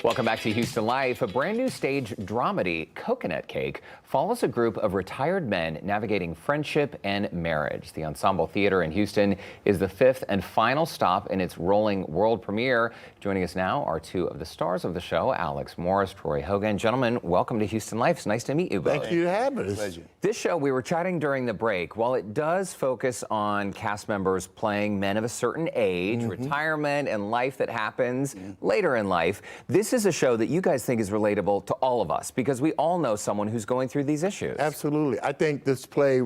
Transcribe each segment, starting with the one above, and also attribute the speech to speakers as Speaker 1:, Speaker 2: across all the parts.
Speaker 1: Welcome back to Houston Life. A brand new stage dramedy, Coconut Cake, follows a group of retired men navigating friendship and marriage. The Ensemble Theatre in Houston is the fifth and final stop in its rolling world premiere. Joining us now are two of the stars of the show, Alex Morris, Troy Hogan. Gentlemen, welcome to Houston Life. It's nice to meet you both.
Speaker 2: Thank you for having us.
Speaker 3: Pleasure.
Speaker 1: This show, we were chatting during the break, while it does focus on cast members playing men of a certain age, retirement, and life that happens later in life, this is a show that you guys think is relatable to all of us, because we all know someone who's going through these issues.
Speaker 2: Absolutely. I think this play,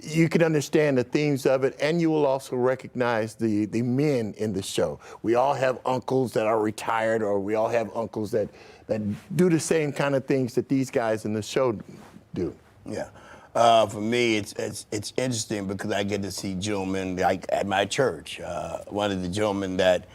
Speaker 2: you can understand the themes of it, and you will also recognize the men in the show. We all have uncles that are retired, or we all have uncles that do the same kind of things that these guys in the show do.
Speaker 3: Yeah. For me, it's interesting because I get to see gentlemen like at my church. One of the gentlemen that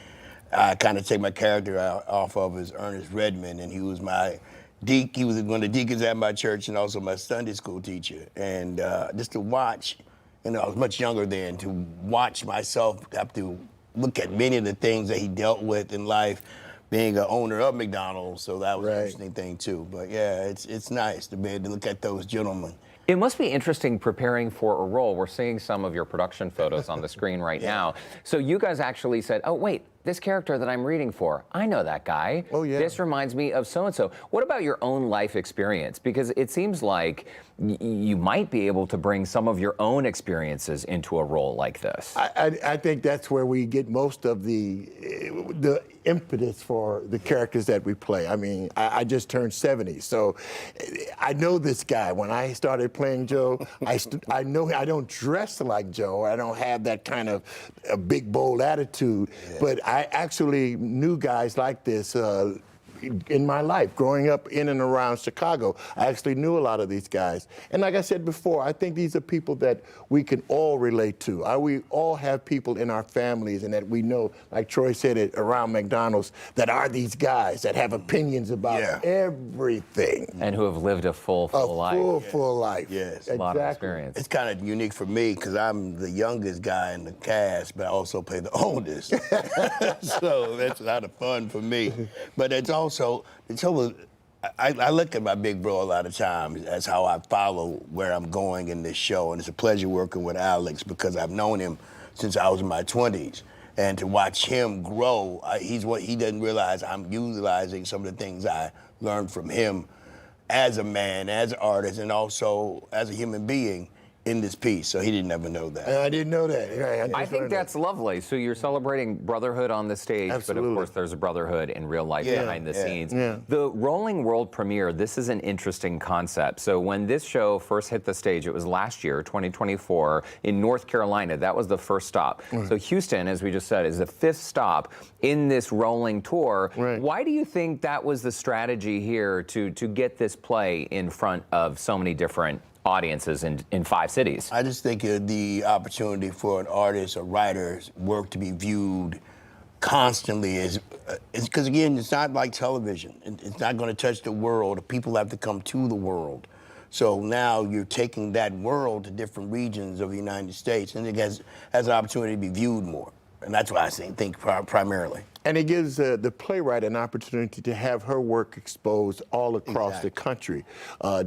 Speaker 3: I kind of take my character off of is Ernest Redmond, and he was my he was one of the deacons at my church and also my Sunday school teacher. And just to watch, I was much younger then, to watch myself have to look at many of the things that he dealt with in life, being an owner of McDonald's, so that was an interesting thing too. But yeah, it's nice to be able to look at those gentlemen.
Speaker 1: It must be interesting preparing for a role. We're seeing some of your production photos on the screen right now. So you guys actually said, oh, wait, this character that I'm reading for, I know that guy.
Speaker 2: Oh, yeah.
Speaker 1: This reminds me of so-and-so. What about your own life experience? Because it seems like you might be able to bring some of your own experiences into a role like this.
Speaker 2: I think that's where we get most of the impetus for the characters that we play. I mean, I just turned 70, so I know this guy. When I started playing Joe, I know I don't dress like Joe. I don't have that kind of a big, bold attitude, but I actually knew guys like this in my life. Growing up in and around Chicago, I actually knew a lot of these guys. And like I said before, I think these are people that we can all relate to. We all have people in our families and that we know, like Troy said it, around McDonald's, that are these guys that have opinions about everything.
Speaker 1: And who have lived a full life.
Speaker 2: Full life.
Speaker 3: Yes.
Speaker 2: Exactly.
Speaker 1: A lot of experience.
Speaker 3: It's kind of unique for me because I'm the youngest guy in the cast, but I also play the oldest. So that's a lot of fun for me. But it's also, I look at my big bro a lot of times as how I follow where I'm going in this show, and it's a pleasure working with Alex because I've known him since I was in my 20s. And to watch him grow, he's what he doesn't realize. I'm utilizing some of the things I learned from him as a man, as an artist, and also as a human being in this piece. So he didn't ever know that.
Speaker 2: I didn't know that.
Speaker 1: I think that's lovely. So you're celebrating brotherhood on the stage, but of course there's a brotherhood in real life behind the scenes.
Speaker 2: Yeah.
Speaker 1: The rolling world premiere, this is an interesting concept. So when this show first hit the stage, it was last year, 2024, in North Carolina. That was the first stop. So Houston, as we just said, is the fifth stop in this rolling tour. Why do you think that was the strategy here to get this play in front of so many different audiences in 5 cities?
Speaker 3: I just think the opportunity for an artist or writer's work to be viewed constantly is because, again, it's not like television. It's not going to touch the world. People have to come to the world. So now you're taking that world to different regions of the United States, and it has an opportunity to be viewed more. And that's why I think primarily.
Speaker 2: And it gives the playwright an opportunity to have her work exposed all across the country.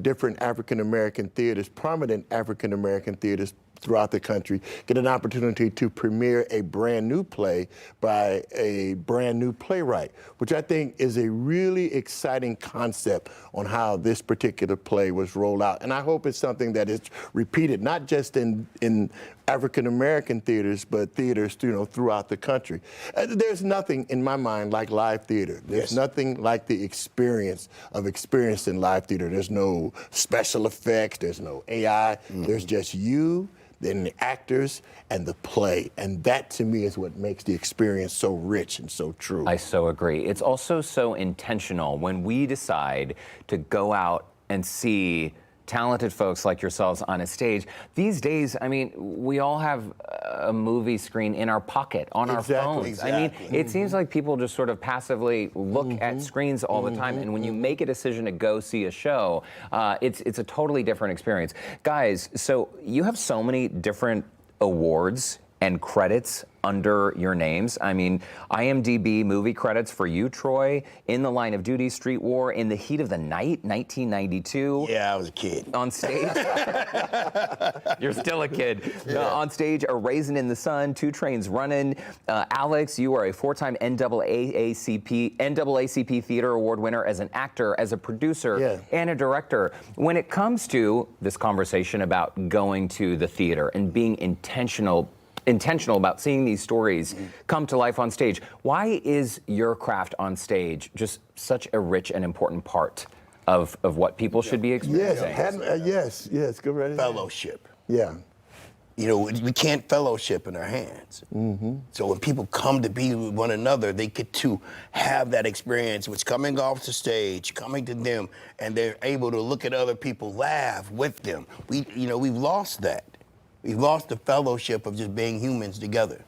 Speaker 2: Different African-American theaters, prominent African-American theaters throughout the country, get an opportunity to premiere a brand new play by a brand new playwright, which I think is a really exciting concept on how this particular play was rolled out. And I hope it's something that is repeated, not just in African-American theaters, but theaters, throughout the country. There's nothing in my mind like live theater. There's nothing like the experience of experiencing live theater. There's no special effects, there's no AI, there's just you, then the actors, and the play. And that, to me, is what makes the experience so rich and so true.
Speaker 1: I so agree. It's also so intentional when we decide to go out and see talented folks like yourselves on a stage. These days, I mean, we all have a movie screen in our pocket, on our phones. I mean, it seems like people just sort of passively look at screens all the time, and when you make a decision to go see a show, it's a totally different experience. Guys, so you have so many different awards and credits under your names. I mean, IMDb movie credits for you, Troy, In the Line of Duty, Street War, In the Heat of the Night, 1992.
Speaker 3: Yeah, I was a kid.
Speaker 1: On stage, you're still a kid. On stage, A Raisin in the Sun, Two Trains Running. Alex, you are a four-time NAACP Theater Award winner as an actor, as a producer, and a director. When it comes to this conversation about going to the theater and being intentional about seeing these stories come to life on stage, why is your craft on stage just such a rich and important part of what people should be experiencing?
Speaker 2: Yes, go right ahead.
Speaker 3: Fellowship.
Speaker 2: Yeah.
Speaker 3: You know, we can't fellowship in our hands. So when people come to be with one another, they get to have that experience, which coming off the stage, coming to them, and they're able to look at other people, laugh with them. We've lost that. We've lost the fellowship of just being humans together.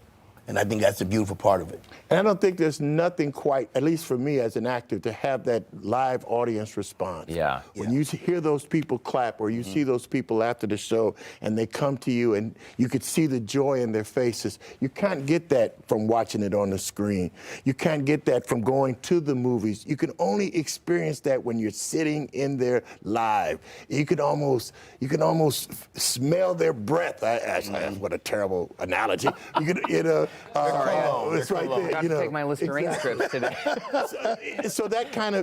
Speaker 3: And I think that's a beautiful part of it.
Speaker 2: And I don't think there's nothing quite, at least for me as an actor, to have that live audience response.
Speaker 1: Yeah.
Speaker 2: When you hear those people clap or you see those people after the show and they come to you and you could see the joy in their faces, you can't get that from watching it on the screen. You can't get that from going to the movies. You can only experience that when you're sitting in there live. You can almost smell their breath. That's what a terrible analogy. You can, it's right there.
Speaker 1: Got to take my Listerine strips today.
Speaker 2: So that kind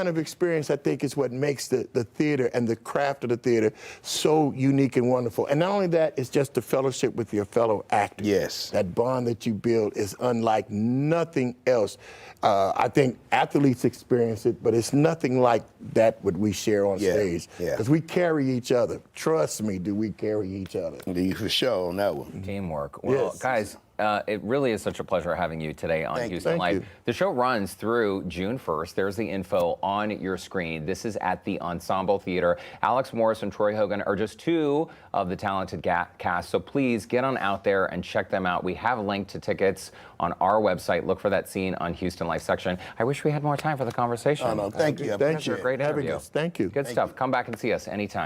Speaker 2: of experience, I think, is what makes the theater and the craft of the theater so unique and wonderful. And not only that, it's just the fellowship with your fellow actors.
Speaker 3: Yes.
Speaker 2: That bond that you build is unlike nothing else. I think athletes experience it, but it's nothing like that what we share on stage. Because we carry each other. Trust me, do we carry each other?
Speaker 3: For sure on that one.
Speaker 1: Teamwork. Well, guys, it really is such a pleasure having you today on Houston Live.
Speaker 2: you.
Speaker 1: The show runs through June 1st. There's the info on your screen. This is at the Ensemble Theatre. Alex Morris and Troy Hogan are just two of the talented cast, so please get on out there and check them out. We have a link to tickets on our website. Look for that scene on Houston Life section. I wish we had more time for the conversation.
Speaker 3: Oh, no, thank you.
Speaker 1: Thank you. Great interview.
Speaker 2: Thank you.
Speaker 1: Good stuff. Come back and see us anytime.